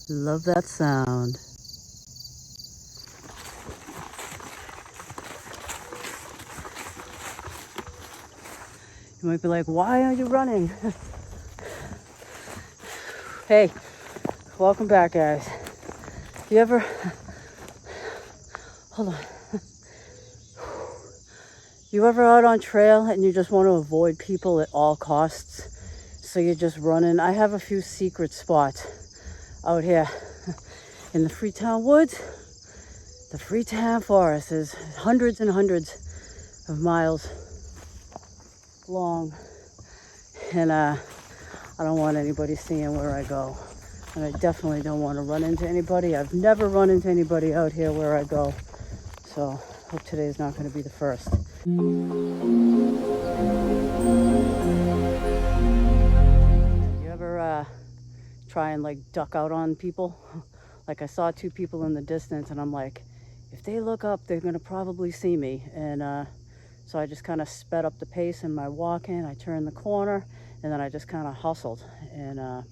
Love that sound. You might be like, why are you running? Hey, welcome back, guys. You ever, hold on. You ever out on trail and you just want to avoid people at all costs? So you're just running. I have a few secret spots out here in the Freetown woods. The Freetown forest is hundreds and hundreds of miles long. And I don't want anybody seeing where I go. And I definitely don't want to run into anybody. I've never run into anybody out here where I go. So hope today is not going to be the first. You ever try and like duck out on people? Like I saw two people in the distance and I'm like, if they look up, they're going to probably see me. And so I just kind of sped up the pace in my walking. I turned the corner and then I just kind of hustled. And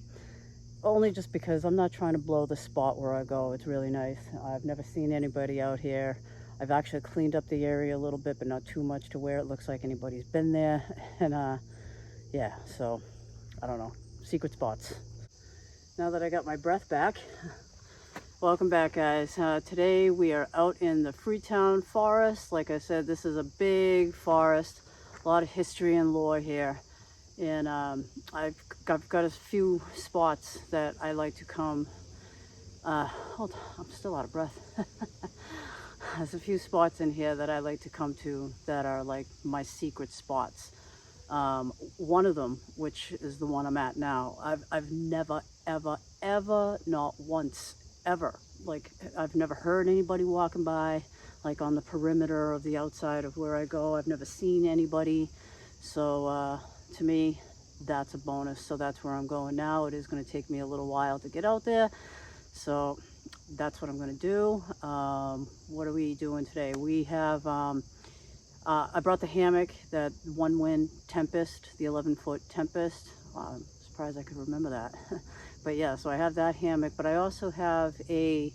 only just because I'm not trying to blow the spot where I go. It's really nice. I've never seen anybody out here. I've actually cleaned up the area a little bit, but not too much to where it looks like anybody's been there. And yeah, so I don't know. Secret spots. Now that I got my breath back, welcome back, guys. Today we are out in the Freetown forest. Like I said, this is a big forest, a lot of history and lore here. And I've got a few spots that I like to come. Hold on, I'm still out of breath. There's a few spots in here that I like to come to that are like my secret spots. One of them, which is the one I'm at now, I've never, ever, not once, ever, like I've never heard anybody walking by, like on the perimeter of the outside of where I go. I've never seen anybody. So to me, that's a bonus. So that's where I'm going now. It is going to take me a little while to get out there. So that's what I'm going to do. What are we doing today? We have, I brought the hammock, that Onewind Tempest, the 11-foot Tempest. I'm surprised I could remember that. But yeah, so I have that hammock, but I also have a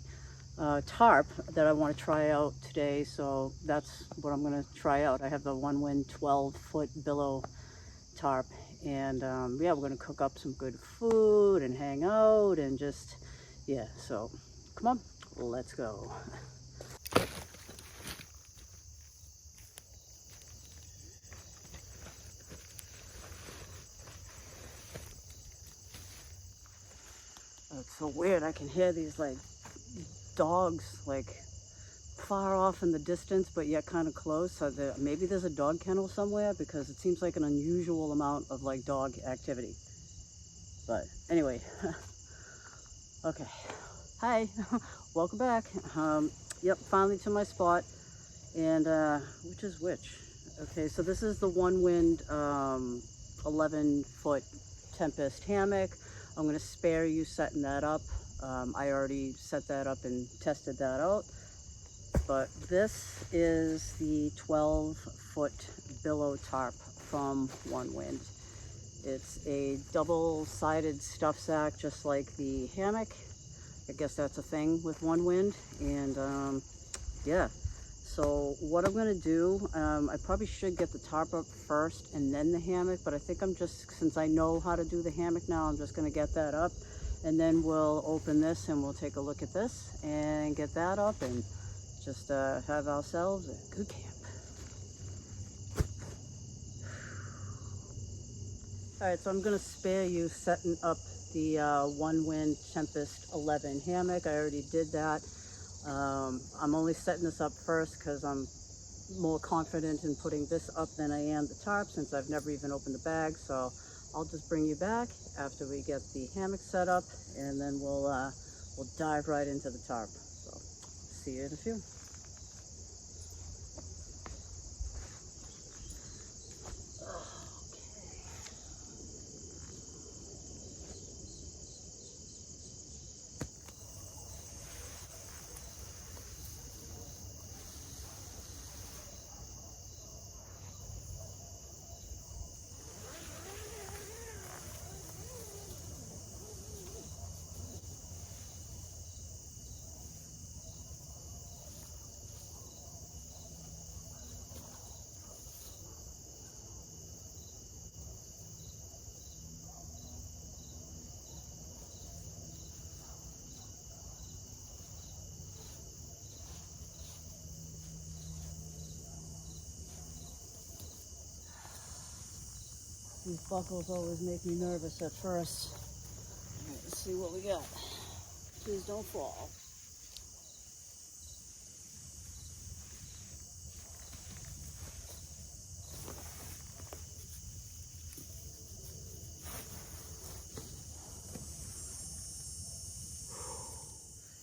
tarp that I want to try out today. So that's what I'm going to try out. I have the Onewind 12-foot billow tarp. And yeah, we're going to cook up some good food and hang out and just, yeah, so come on, let's go. It's so weird. I can hear these like dogs like far off in the distance, but yet kind of close. So maybe there's a dog kennel somewhere, because it seems like an unusual amount of like dog activity. But anyway, okay. Hi, welcome back. Yep, finally to my spot. And which is which? Okay, so this is the Onewind 11-foot Tempest hammock. I'm going to spare you setting that up. I already set that up and tested that out. But this is the 12-foot billow tarp from Onewind. It's a double-sided stuff sack, just like the hammock. I guess that's a thing with Onewind. And yeah. So what I'm going to do, I probably should get the tarp up first and then the hammock, but I think I'm just, since I know how to do the hammock now, I'm just going to get that up, and then we'll open this and we'll take a look at this and get that up and just have ourselves a good camp. All right, so I'm going to spare you setting up the Onewind Tempest 11 hammock. I already did that. I'm only setting this up first because I'm more confident in putting this up than I am the tarp, since I've never even opened the bag. So I'll just bring you back after we get the hammock set up, and then we'll dive right into the tarp. So see you in a few. These buckles always make me nervous at first. All right, let's see what we got. Please don't fall.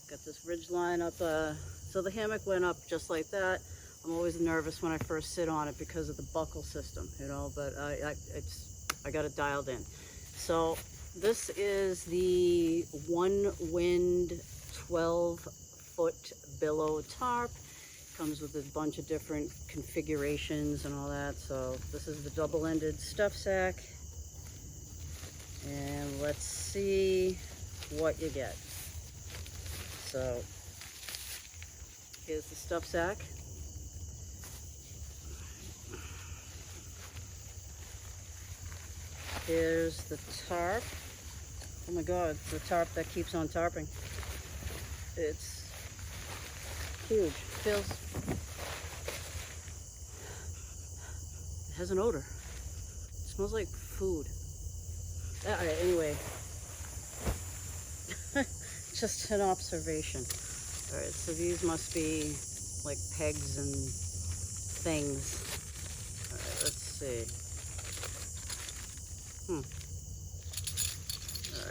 Got this ridge line up, so the hammock went up just like that. I'm always nervous when I first sit on it because of the buckle system, you know, but I got it dialed in. So this is the Onewind 12-foot billow tarp. Comes with a bunch of different configurations and all that. So this is the double-ended stuff sack. And let's see what you get. So here's the stuff sack. Here's the tarp. Oh my God, it's the tarp that keeps on tarping. It's huge. It has an odor. It smells like food. Anyway, just an observation. All right, so these must be like pegs and things. All right, let's see. All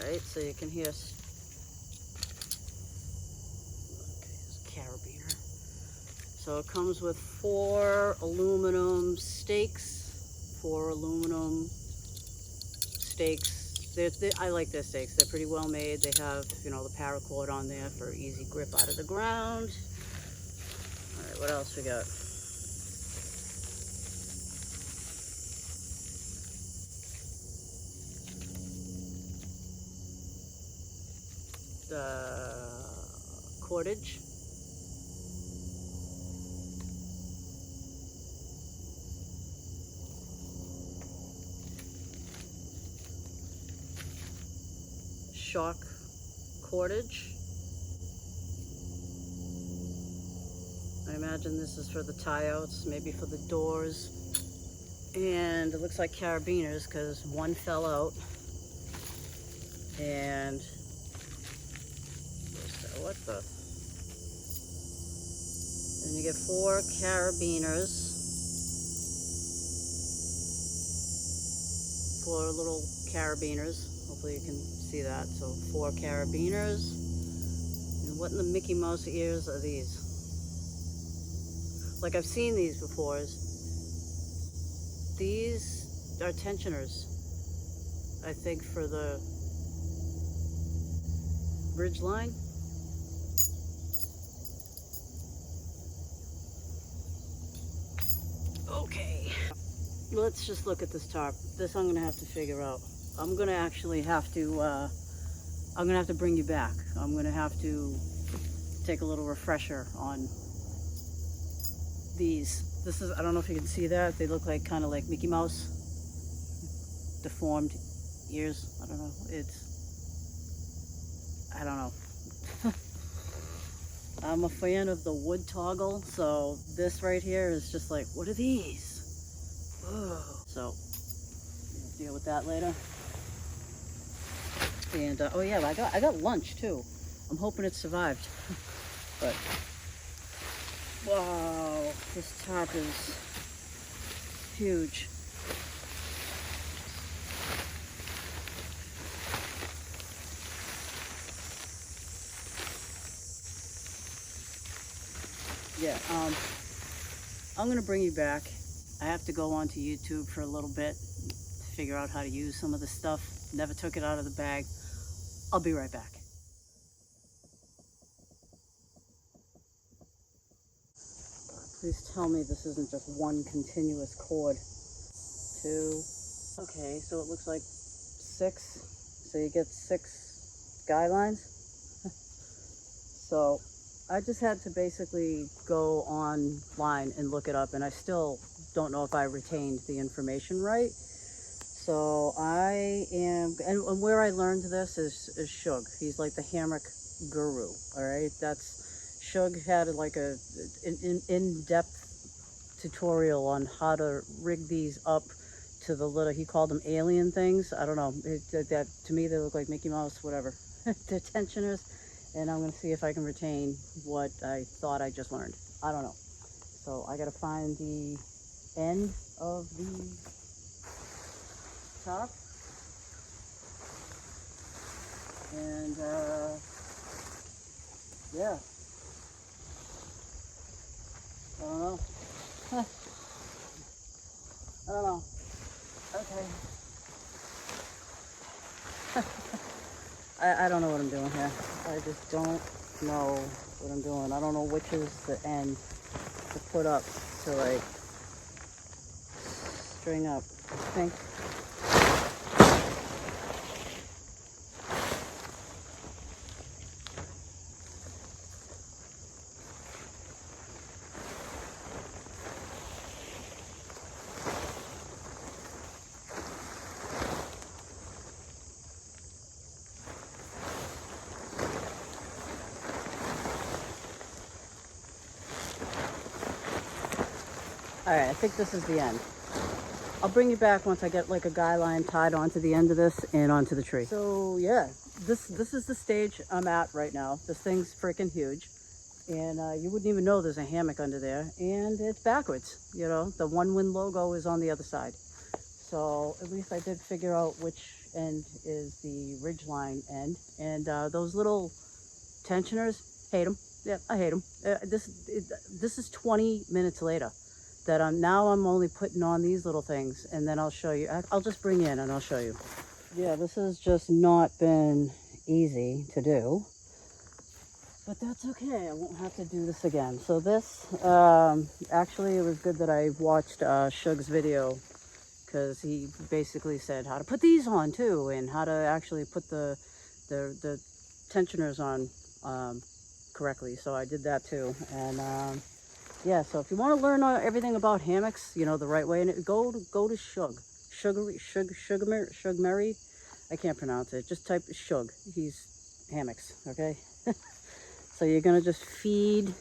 right, so you can hear. Okay, there's a carabiner. So it comes with 4 aluminum stakes. 4 aluminum stakes. I like their stakes. They're pretty well made. They have, you know, the paracord on there for easy grip out of the ground. All right, what else we got? Cordage. Shock cordage. I imagine this is for the tie-outs, maybe for the doors. And it looks like carabiners because one fell out. And what the? And you get 4 carabiners. 4 little carabiners. Hopefully you can see that. So 4 carabiners. And what in the Mickey Mouse ears are these? Like I've seen these before. These are tensioners, I think, for the bridge line. Okay, let's just look at this tarp. This I'm gonna have to figure out. I'm gonna actually have to, I'm gonna have to bring you back. I'm gonna have to take a little refresher on these. This is, I don't know if you can see that. They look like kind of like Mickey Mouse. Deformed ears. I don't know. I don't know. I'm a fan of the wood toggle, so this right here is just like, what are these? Ugh. So, we'll deal with that later. And oh yeah, I got lunch too. I'm hoping it survived. But wow, this tarp is huge. Yeah, I'm gonna bring you back. I have to go onto YouTube for a little bit to figure out how to use some of the stuff. Never took it out of the bag. I'll be right back. Please tell me this isn't just one continuous cord. 2. Okay, so it looks like 6. So you get 6 guy lines. So I just had to basically go online and look it up, and I still don't know if I retained the information right. So I am, and where I learned this is Shug. He's like the hammock guru, all right? Shug had like an in-depth tutorial on how to rig these up to the little, he called them alien things. I don't know. That to me, they look like Mickey Mouse, whatever. They're tensioners. And I'm going to see if I can retain what I thought I just learned. I don't know. So I got to find the end of the top. And, yeah. I don't know. I don't know. Okay. I don't know what I'm doing here. I just don't know what I'm doing. I don't know which is the end to put up to like string up. I think. All right, I think this is the end. I'll bring you back once I get like a guy line tied onto the end of this and onto the tree. So yeah, this is the stage I'm at right now. This thing's freaking huge. And you wouldn't even know there's a hammock under there. And it's backwards, you know. The Onewind logo is on the other side. So at least I did figure out which end is the ridgeline end. And those little tensioners, hate them. Yeah, I hate them. This is 20 minutes later that I'm only putting on these little things, and then I'll show you. I'll just bring in and I'll show you. Yeah, this has just not been easy to do, but that's okay. I won't have to do this again. So this, actually it was good that I watched Shug's video, because he basically said how to put these on too, and how to actually put the tensioners on correctly. So I did that too. And yeah, so if you want to learn everything about hammocks, you know, the right way, and go to Shug Mary. I can't pronounce it. Just type Shug. He's hammocks, okay? So you're gonna just feed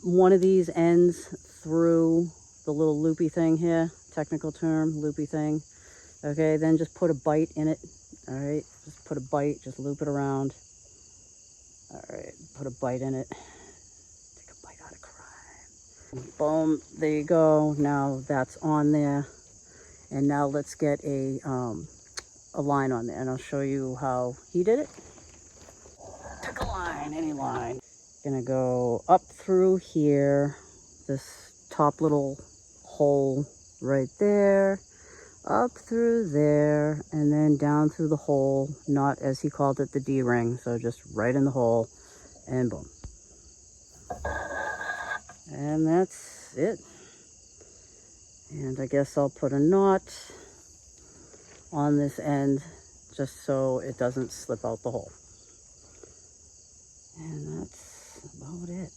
one of these ends through the little loopy thing here. Technical term, loopy thing. Okay, then just put a bite in it. All right, just put a bite. Just loop it around. All right, put a bite in it. Boom, there you go. Now that's on there, and now let's get a line on there, and I'll show you how he did it. Took a line, any line. Gonna go up through here, this top little hole right there, up through there, and then down through the hole, not as he called it, the D-ring, so just right in the hole, and boom. And that's it. And I guess I'll put a knot on this end just so it doesn't slip out the hole. And that's about it.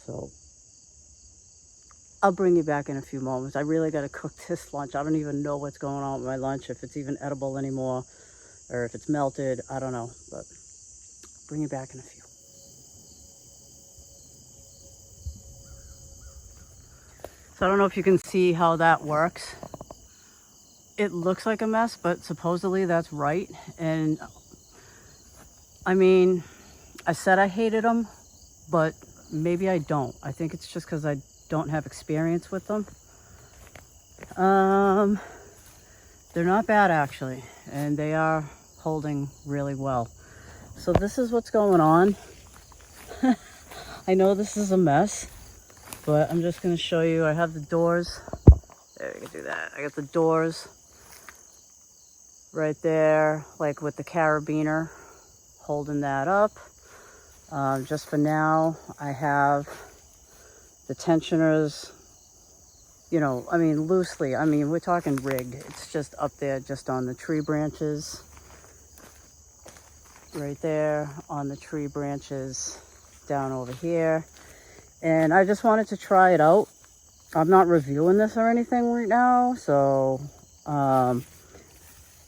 So I'll bring you back in a few moments. I really got to cook this lunch. I don't even know what's going on with my lunch, if it's even edible anymore or if it's melted. I don't know, but bring you back in a few. So I don't know if you can see how that works. It looks like a mess, but supposedly that's right. And I mean, I said I hated them, but maybe I don't. I think it's just because I don't have experience with them. They're not bad actually, and they are holding really well. So this is what's going on. I know this is a mess, but I'm just going to show you. I have the doors. There, you can do that. I got the doors right there, like with the carabiner holding that up. Just for now, I have the tensioners, you know, I mean, loosely. I mean, we're talking rigged. It's just up there, just on the tree branches. Right there on the tree branches down over here. And I just wanted to try it out. I'm not reviewing this or anything right now, so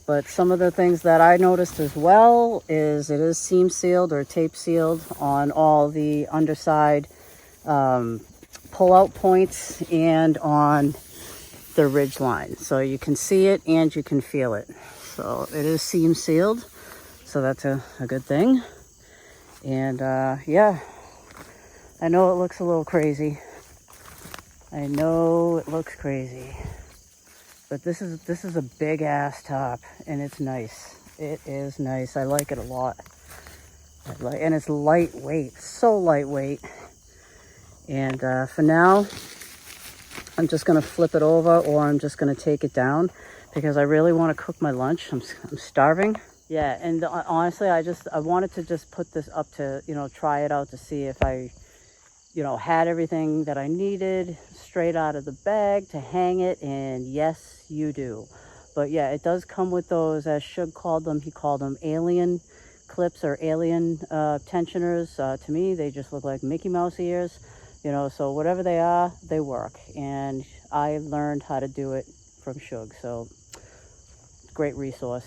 but some of the things that I noticed as well is it is seam sealed or tape sealed on all the underside pull out points and on the ridge line. So you can see it and you can feel it. So it is seam sealed. So that's a good thing. And yeah, I know it looks a little crazy. I know it looks crazy. But this is a big ass top, and it's nice. It is nice. I like it a lot. And it's lightweight, so lightweight. And for now, I'm just gonna flip it over, or I'm just gonna take it down because I really want to cook my lunch. I'm starving. Yeah, and honestly, I wanted to just put this up to, try it out to see if I, had everything that I needed straight out of the bag to hang it, and yes, you do. But yeah, it does come with those, as Shug called them, he called them alien clips or alien tensioners. To me, they just look like Mickey Mouse ears, so whatever they are, they work. And I learned how to do it from Shug, so great resource.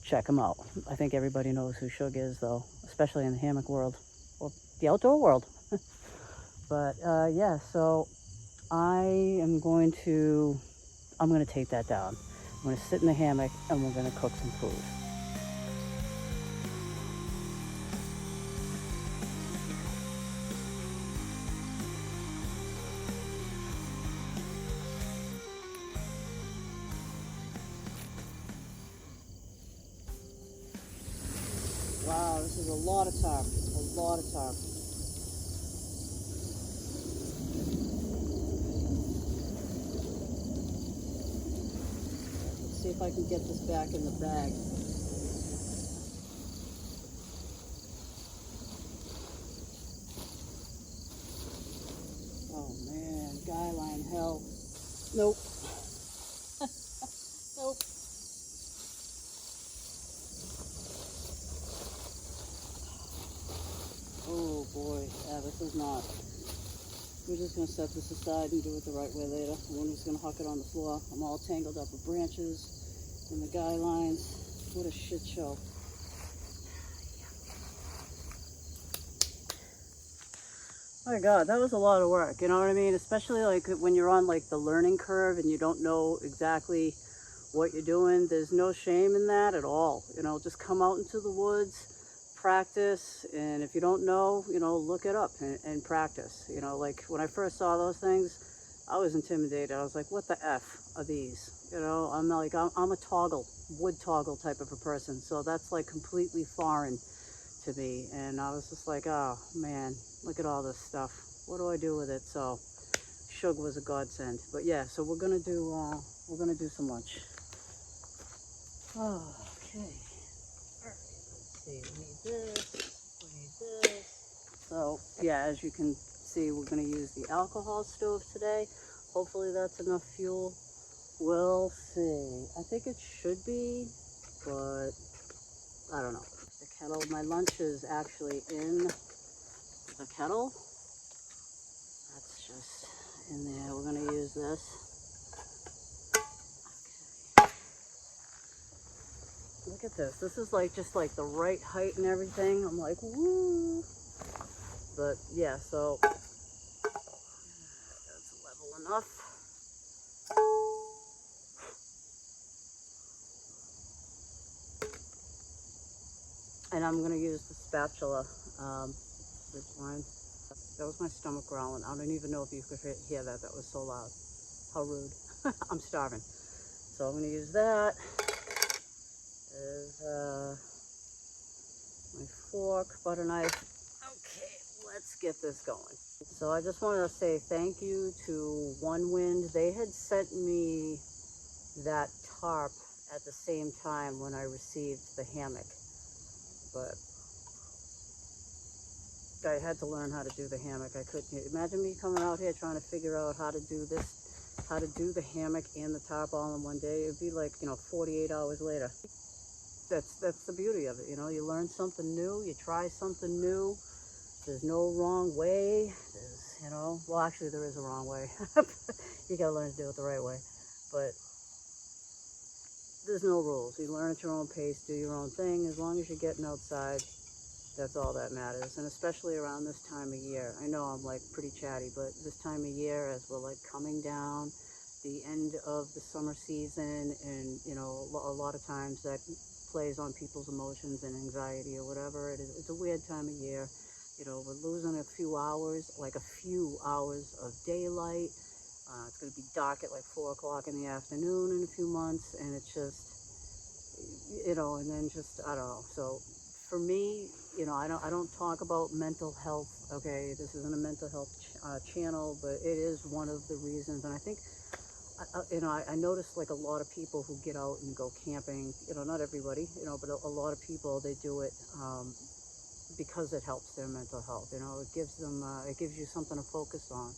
Check them out. I think everybody knows who Shug is, though, especially in the hammock world or the outdoor world. But yeah, so I'm going to take that down. I'm going to sit in the hammock and we're going to cook some food. Wow, this is a lot of tarp. A lot of tarp. Let's see if I can get this back in the bag. Oh man, guy line hell. Nope. Nope. Oh boy, yeah, this is not. We're just gonna set this aside and do it the right way later. And then we're just gonna huck it on the floor. I'm all tangled up with branches and the guy lines. What a shit show. My God, that was a lot of work, you know what I mean? Especially like when you're on like the learning curve and you don't know exactly what you're doing. There's no shame in that at all. Just come out into the woods, practice, and if you don't know, look it up and practice. Like when I first saw those things, I was intimidated. I was like, what the F are these? I'm like, I'm a wood toggle type of a person. So that's like completely foreign to me. And I was just like, oh man, look at all this stuff. What do I do with it? So Shug was a godsend. But yeah, so we're gonna do some lunch. Oh, okay. All right. Let's see. We need this. We need this. So yeah, as you can see, we're gonna use the alcohol stove today. Hopefully that's enough fuel. We'll see. I think it should be, but I don't know. The kettle, my lunch is actually in the kettle. That's just in there. We're gonna use this. Look at this. This is like just like the right height and everything. I'm like, woo. But yeah, so that's level enough. And I'm gonna use the spatula ridge line. That was my stomach growling. I don't even know if you could hear that. That was so loud. How rude. I'm starving. So I'm gonna use that as my fork, butter knife. Okay, let's get this going. So I just wanted to say thank you to Onewind. They had sent me that tarp at the same time when I received the hammock, but I had to learn how to do the hammock. I couldn't imagine me coming out here trying to figure out how to do this, how to do the hammock and the tarp all in one day. It'd be like 48 hours later. That's the beauty of it. You learn something new, you try something new. There's no wrong way. Well, actually there is a wrong way. You gotta learn to do it the right way. But there's no rules. You learn at your own pace, do your own thing. As long as you're getting outside, that's all that matters. And especially around this time of year. I know I'm like pretty chatty, but this time of year, as we're like coming down the end of the summer season, and you know, a lot of times that plays on people's emotions and anxiety or whatever. It's a weird time of year. You know, we're losing a few hours, like a few hours of daylight. It's going to be dark at like 4 o'clock in the afternoon in a few months, and it's just, you know, and then just, I don't know. So for me, you know, I don't talk about mental health. Okay, this isn't a mental health channel, but it is one of the reasons. And I think, you know, I noticed like a lot of people who get out and go camping, you know, not everybody, you know, but a lot of people, they do it because it helps their mental health. You know, it gives them, it gives you something to focus on.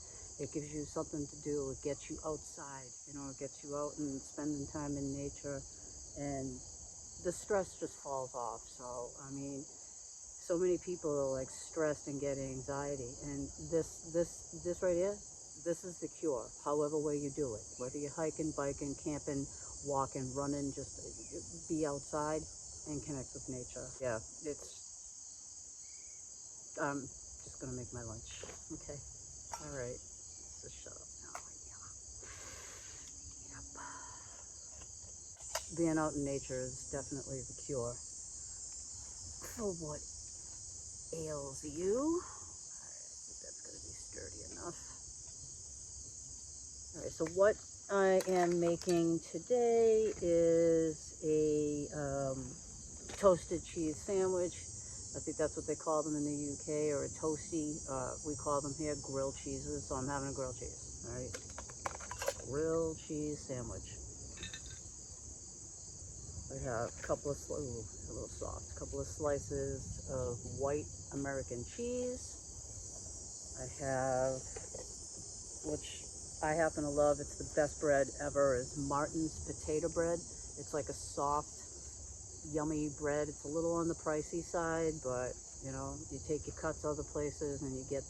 It gives you something to do. It gets you outside, you know, it gets you out and spending time in nature, and the stress just falls off. So, I mean, so many people are like stressed and get anxiety, and this right here, this is the cure, however way you do it. Whether you're hiking, biking, camping, walking, running, just be outside and connect with nature. Yeah, I'm just gonna make my lunch. Okay, all right, so shut up now. Yep. Being out in nature is definitely the cure for what ails you. I think that's gonna be sturdy enough. All right, so what I am making today is a toasted cheese sandwich. I think that's what they call them in the UK, or a toasty. We call them here grilled cheeses, so I'm having a grilled cheese. All right, grilled cheese sandwich. I have a couple of, ooh, a little soft, a couple of slices of white American cheese. I have, which I happen to love, it's the best bread ever, is Martin's potato bread. It's like a soft, yummy bread. It's a little on the pricey side, but you know, you take your cuts other places and you get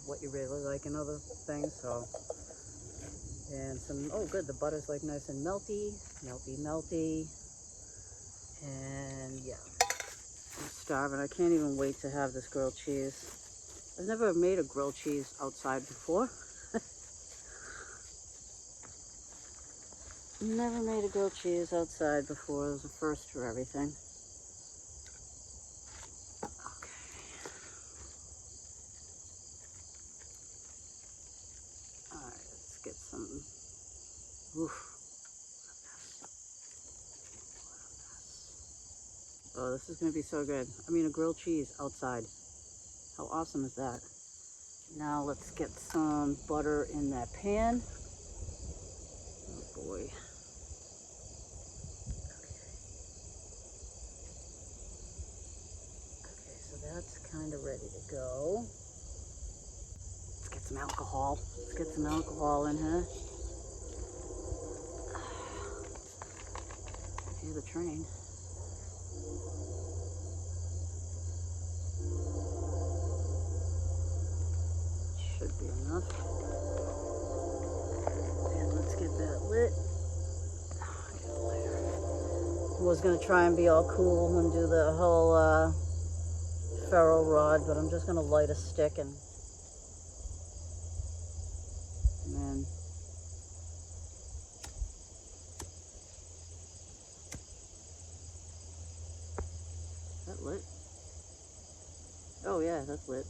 what you really like in other things. So, and some, oh good, the butter's like nice and melty, melty. And yeah, I'm starving. I can't even wait to have this grilled cheese. I've never made a grilled cheese outside before. Never made a grilled cheese outside before. It was a first for everything. Okay. All right, let's get some. Oof. Oh, this is gonna be so good. I mean, a grilled cheese outside. How awesome is that? Now let's get some butter in that pan. Oh boy. Okay, so that's kind of ready to go. Let's get some alcohol. Let's get some alcohol in here. Hear the train. Should be enough. And let's get that lit. I was gonna try and be all cool and do the whole ferro rod, but I'm just gonna light a stick and then is that lit? Oh yeah, that's lit.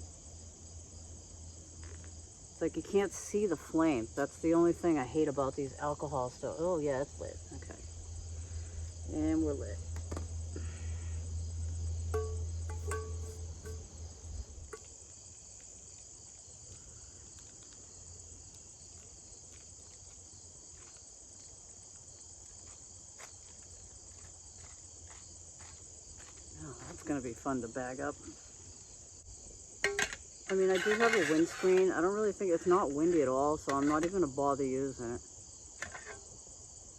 It's like you can't see the flame. That's the only thing I hate about these alcohol stuff. Oh yeah, it's lit. Okay. And we're lit. Oh, that's gonna be fun to bag up. I mean, I do have a windscreen. I don't really think, it's not windy at all, so I'm not even gonna bother using it.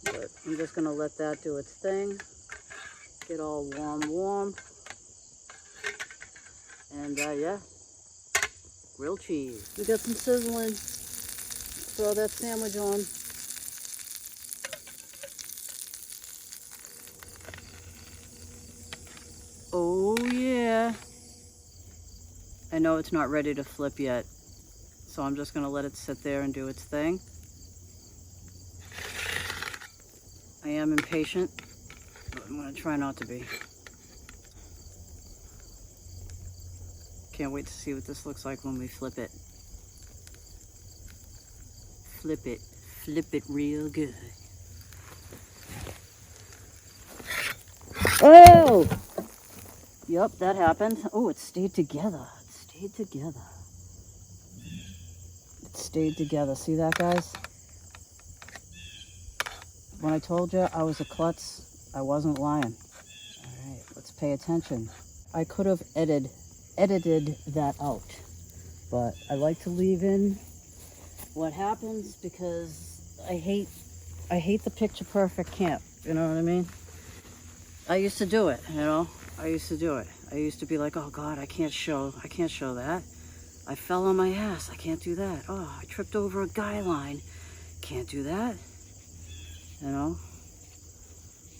But I'm just gonna let that do its thing. Get all warm. And yeah, grilled cheese. We got some sizzling. Throw that sandwich on. Oh yeah. I know it's not ready to flip yet, so I'm just gonna let it sit there and do its thing. I am impatient, but I'm gonna try not to be. Can't wait to see what this looks like when we flip it. Flip it real good. Oh! Yep, that happened. Oh, it stayed together. It stayed together. It stayed together. See that, guys? When I told you I was a klutz, I wasn't lying. All right, let's pay attention. I could have edited that out, but I like to leave in what happens because I hate the picture perfect camp. You know what I mean? I used to do it, you know? I used to do it. I used to be like, oh God, I can't show that. I fell on my ass, I can't do that. Oh, I tripped over a guy line, can't do that. You know?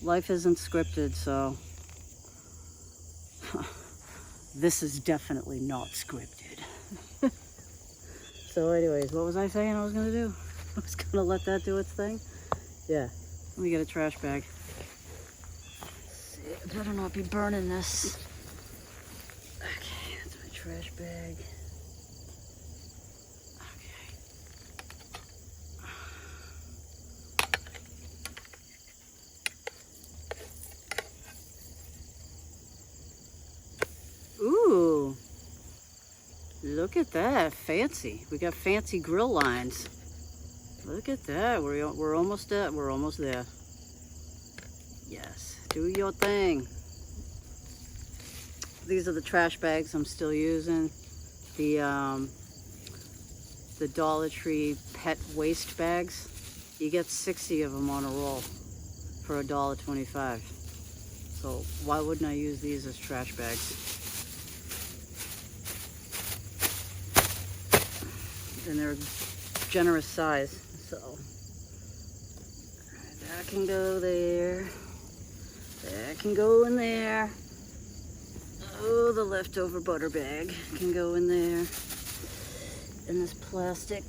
Life isn't scripted, so this is definitely not scripted. So anyways, what was I saying I was gonna do? I was gonna let that do its thing? Yeah, let me get a trash bag. I better not be burning this. Okay, that's my trash bag. Okay. Ooh, look at that, fancy. We got fancy grill lines. Look at that, we're almost there. We're almost there. Yes, do your thing. These are the trash bags I'm still using. The Dollar Tree pet waste bags. You get 60 of them on a roll for $1.25. So why wouldn't I use these as trash bags? And they're generous size, so that can go there. That can go in there. Oh, the leftover butter bag can go in there. And this plastic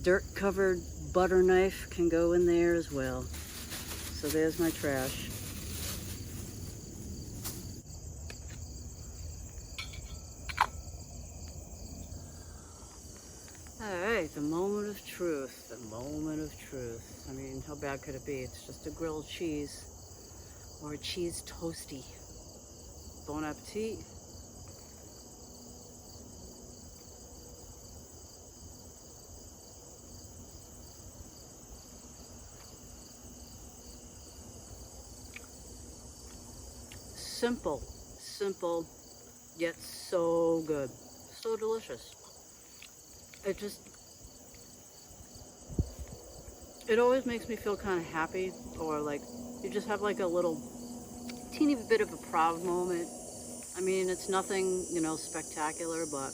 dirt-covered butter knife can go in there as well. So there's my trash. Alright, the moment of truth. The moment of truth. I mean, how bad could it be? It's just a grilled cheese or a cheese toasty. Bon appetit. Simple, yet so good. So delicious. It always makes me feel kind of happy, or like you just have like a little teeny bit of a proud moment. I mean, it's nothing, you know, spectacular, but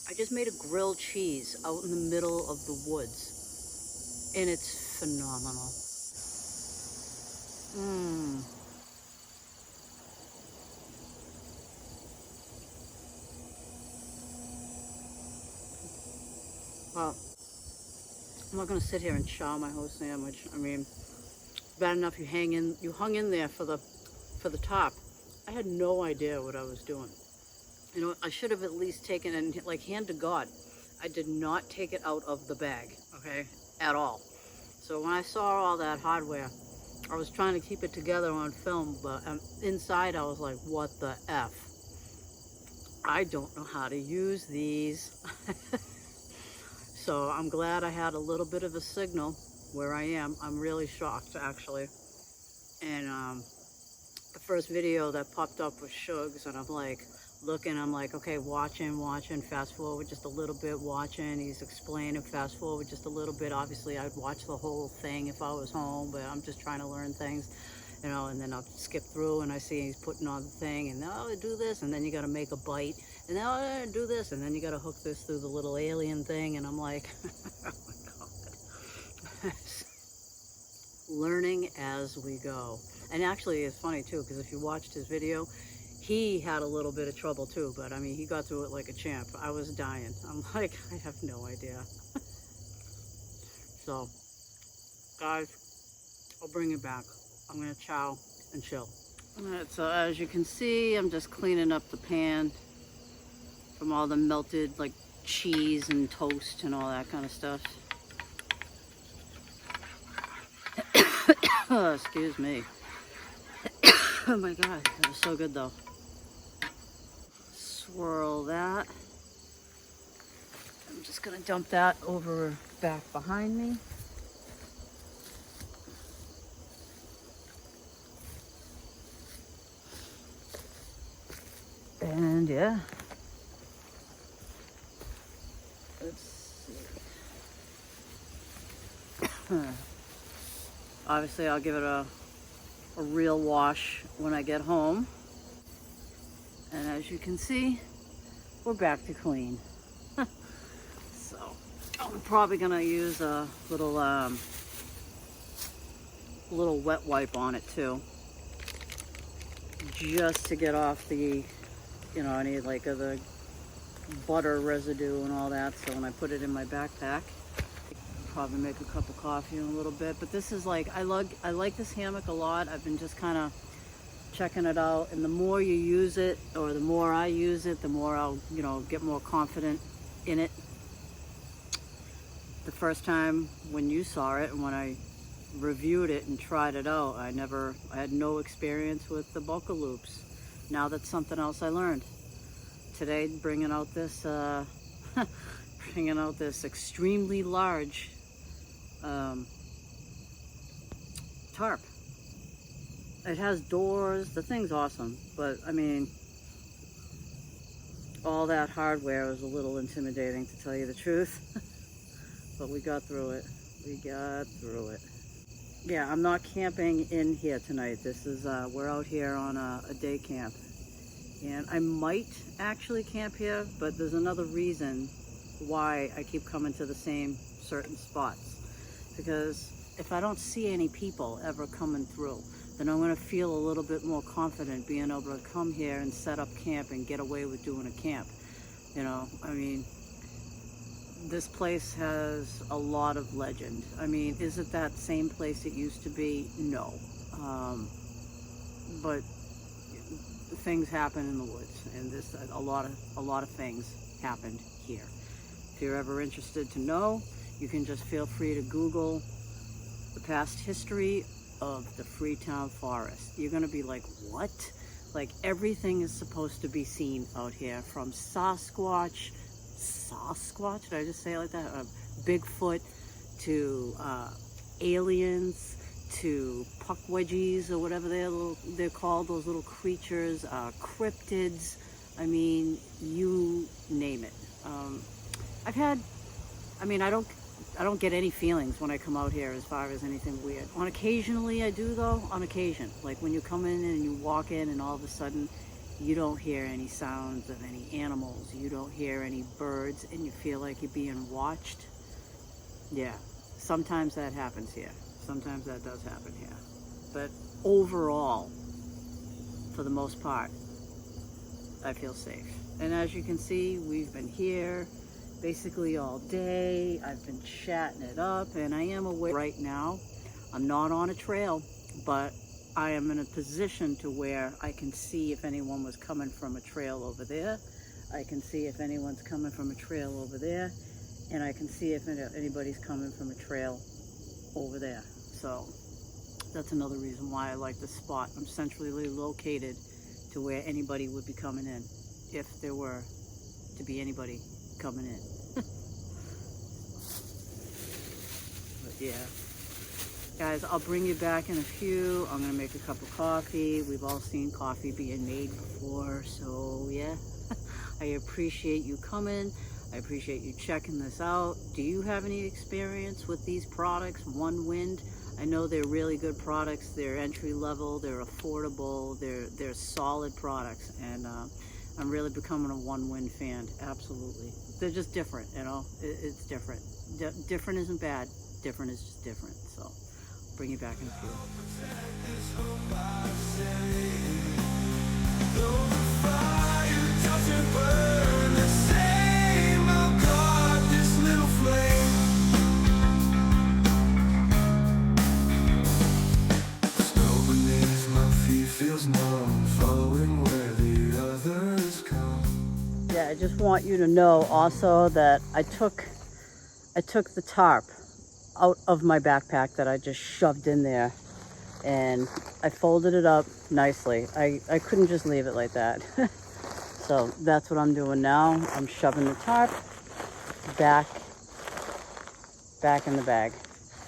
I just made a grilled cheese out in the middle of the woods, and it's phenomenal. Well, I'm not gonna sit here and chow my whole sandwich. I mean, bad enough you hung in there for the top. I had no idea what I was doing. You know, I should have at least taken, and like, hand to God, I did not take it out of the bag, okay, at all. So when I saw all that hardware, I was trying to keep it together on film, but inside I was like, what the F? I don't know how to use these. So I'm glad I had a little bit of a signal where I am. I'm really shocked, actually. And the first video that popped up was Shug's, and I'm like looking, I'm like, okay, watching, fast forward just a little bit, watching, he's explaining, fast forward just a little bit. Obviously I'd watch the whole thing if I was home, but I'm just trying to learn things, you know. And then I'll skip through and I see he's putting on the thing, and now do this, and then you got to make a bite, and now do this, and then you got to hook this through the little alien thing, and I'm like, oh my God. Learning as we go. And actually it's funny too, because if you watched his video, he had a little bit of trouble too, but I mean, he got through it like a champ. I was dying. I'm like, I have no idea. So, guys, I'll bring it back. I'm gonna chow and chill. Alright, so as you can see, I'm just cleaning up the pan from all the melted like cheese and toast and all that kind of stuff. Oh, excuse me. Oh my god, that was so good though. Swirl that. I'm just gonna dump that over back behind me. And yeah, let's see. Obviously I'll give it a real wash when I get home. And as you can see, we're back to clean. So I'm probably gonna use a little wet wipe on it too, just to get off the, you know, any like of the butter residue and all that. So when I put it in my backpack, probably make a cup of coffee in a little bit. But this is like, I like this hammock a lot. I've been just kind of checking it out, and the more you use it, or the more I use it, the more I'll, you know, get more confident in it. The first time when you saw it and when I reviewed it and tried it out, I had no experience with the Boca loops. Now that's something else I learned today, bringing out this extremely large tarp. It has doors. The thing's awesome, but I mean, all that hardware was a little intimidating, to tell you the truth. But we got through it. Yeah, I'm not camping in here tonight. This is we're out here on a day camp, and I might actually camp here, but there's another reason why I keep coming to the same certain spots, because if I don't see any people ever coming through, then I'm going to feel a little bit more confident being able to come here and set up camp and get away with doing a camp. You know, I mean, this place has a lot of legend. I mean, is it that same place it used to be? No. But things happen in the woods, and a lot of things happened here. If you're ever interested to know, you can just feel free to Google the past history of the Freetown Forest. You're gonna be like, what? Like, everything is supposed to be seen out here, from Sasquatch, did I just say it like that? Bigfoot, to aliens, to puckwedgies, or whatever they're called, those little creatures, cryptids. I mean, you name it. I don't get any feelings when I come out here as far as anything weird. Occasionally I do though, on occasion. Like when you come in and you walk in and all of a sudden you don't hear any sounds of any animals, you don't hear any birds, and you feel like you're being watched. Yeah, sometimes that happens here. Sometimes that does happen here. But overall, for the most part, I feel safe. And as you can see, we've been here basically all day. I've been chatting it up, and I am aware right now. I'm not on a trail, but I am in a position to where I can see if anyone was coming from a trail over there. I can see if anyone's coming from a trail over there, and I can see if anybody's coming from a trail over there. So that's another reason why I like this spot. I'm centrally located to where anybody would be coming in, if there were to be anybody coming in. But yeah, guys, I'll bring you back in a few. I'm gonna make a cup of coffee. We've all seen coffee being made before, so yeah. I appreciate you coming. I appreciate you checking this out. Do you have any experience with these products? Onewind, I know they're really good products. They're entry level, they're affordable, they're solid products, and I'm really becoming a Onewind fan. Absolutely. They're just different, you know. It's different. Different isn't bad. Different is just different. So I'll bring you back in a few. just want you to know also that I took the tarp out of my backpack that I just shoved in there, and I folded it up nicely. I couldn't just leave it like that. So that's what I'm doing now. I'm shoving the tarp back in the bag.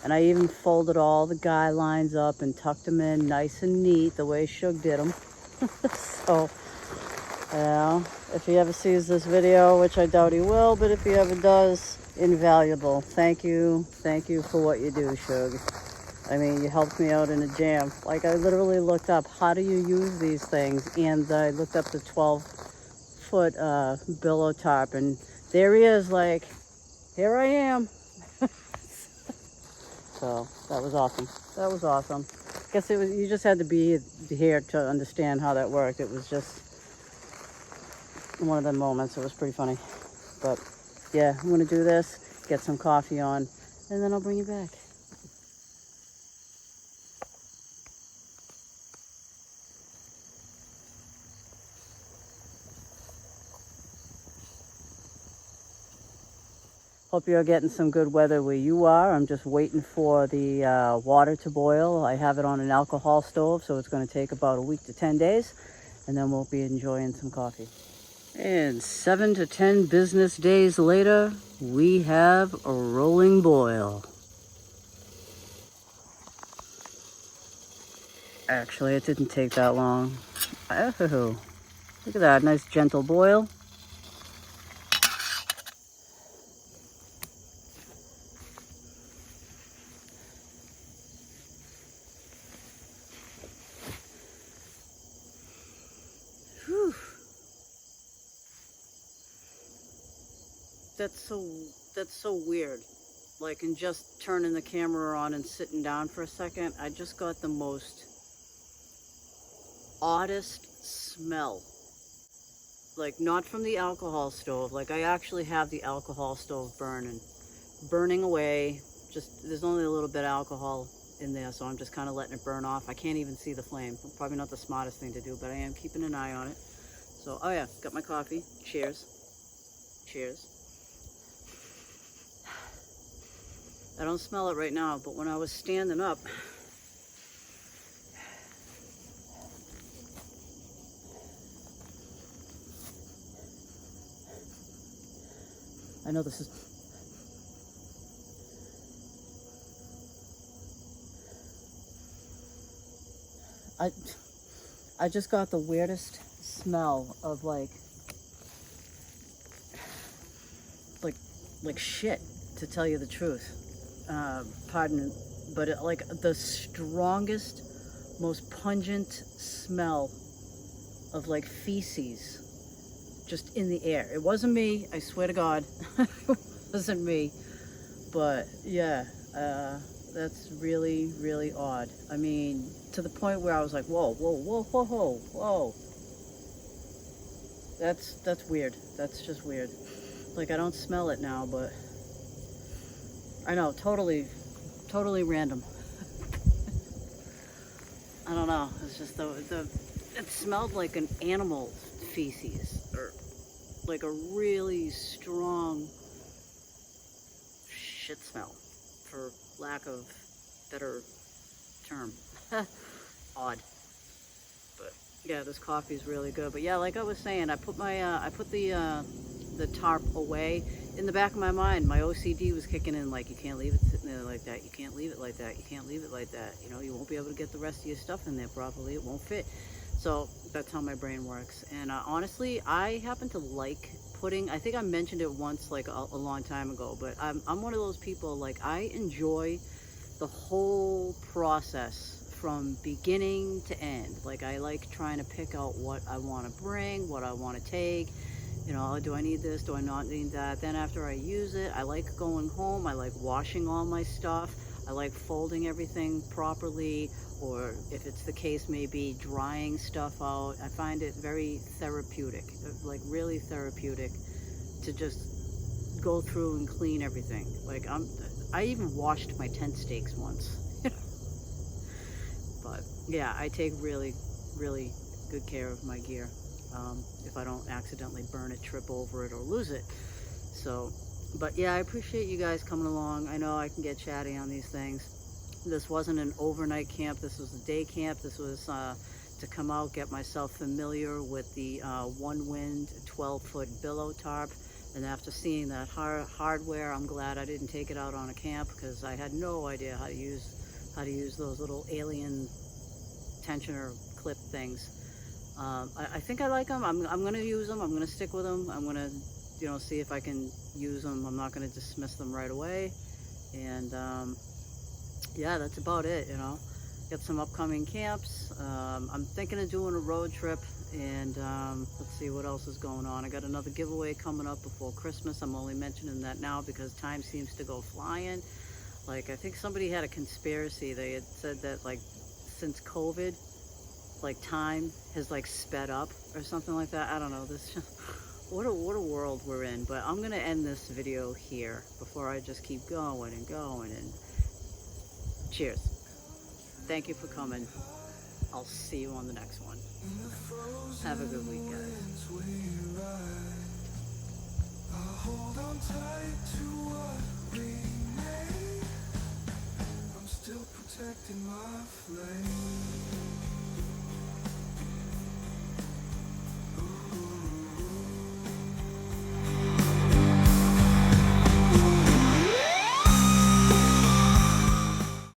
And I even folded all the guy lines up and tucked them in nice and neat the way Shug did them. So, if he ever sees this video, which I doubt he will, but if he ever does, invaluable. Thank you for what you do, Shug. I mean, you helped me out in a jam. Like, I literally looked up, how do you use these things? And I looked up the 12-foot billow tarp, and there he is, like, here I am. So that was awesome. That was awesome. I guess you just had to be here to understand how that worked. It was just one of the moments. It was pretty funny. But yeah, I'm gonna do this, get some coffee on, and then I'll bring you back. Hope you're getting some good weather where you are. I'm just waiting for the water to boil. I have it on an alcohol stove, so it's going to take about a week to 10 days, and then we'll be enjoying some coffee. And 7 to 10 business days later, we have a rolling boil. Actually, it didn't take that long. Oh, look at that, nice gentle boil. That's so weird. Like, in just turning the camera on and sitting down for a second, I just got the most oddest smell. Like, not from the alcohol stove. Like, I actually have the alcohol stove burning away. Just, there's only a little bit of alcohol in there, so I'm just kind of letting it burn off. I can't even see the flame. Probably not the smartest thing to do, but I am keeping an eye on it. So, oh yeah, got my coffee. Cheers. Cheers. I don't smell it right now, but when I was standing up, I know this is, I just got the weirdest smell of like shit, to tell you the truth. Pardon, but like the strongest, most pungent smell of like feces just in the air. It wasn't me, I swear to God. It wasn't me, but yeah, that's really, really odd. I mean, to the point where I was like, whoa, whoa, whoa, whoa, whoa, whoa. That's weird. That's just weird. Like, I don't smell it now, but I know, totally random. I don't know. It's just it smelled like an animal feces, or like a really strong shit smell, for lack of better term. Odd. But yeah, this coffee is really good. But yeah, like I was saying, I put the tarp away. In the back of my mind, my OCD was kicking in, like, you can't leave it sitting there like that, you can't leave it like that, you can't leave it like that, you know, you won't be able to get the rest of your stuff in there properly, it won't fit. So that's how my brain works. And honestly, I happen to like putting, I think I mentioned it once, like a long time ago, but I'm one of those people, like, I enjoy the whole process from beginning to end. Like, I like trying to pick out what I want to bring, what I want to take. You know, do I need this? Do I not need that? Then after I use it, I like going home. I like washing all my stuff. I like folding everything properly, or if it's the case, maybe drying stuff out. I find it very therapeutic, like really therapeutic, to just go through and clean everything. Like, I even washed my tent stakes once. But yeah, I take really, really good care of my gear. if I don't accidentally burn it, trip over it, or lose it. So, but yeah, I appreciate you guys coming along. I know I can get chatty on these things. This wasn't an overnight camp. This was a day camp. This was to come out, get myself familiar with the Onewind 12-foot billow tarp. And after seeing that hardware, I'm glad I didn't take it out on a camp, because I had no idea how to use those little alien tensioner clip things. I think I like them. I'm going to use them. I'm going to stick with them. I'm going to, you know, see if I can use them. I'm not going to dismiss them right away. And yeah, that's about it, you know. Got some upcoming camps. I'm thinking of doing a road trip, and let's see what else is going on. I got another giveaway coming up before Christmas. I'm only mentioning that now because time seems to go flying. Like, I think somebody had a conspiracy. They had said that, like, since COVID, like, time has, like, sped up or something like that. I don't know. This what a world we're in. But I'm gonna end this video here before I just keep going and going. And cheers. Thank you for coming. I'll see you on the next one. Have a good week, guys. Hold on tight to what we made. I'm still protecting my flame.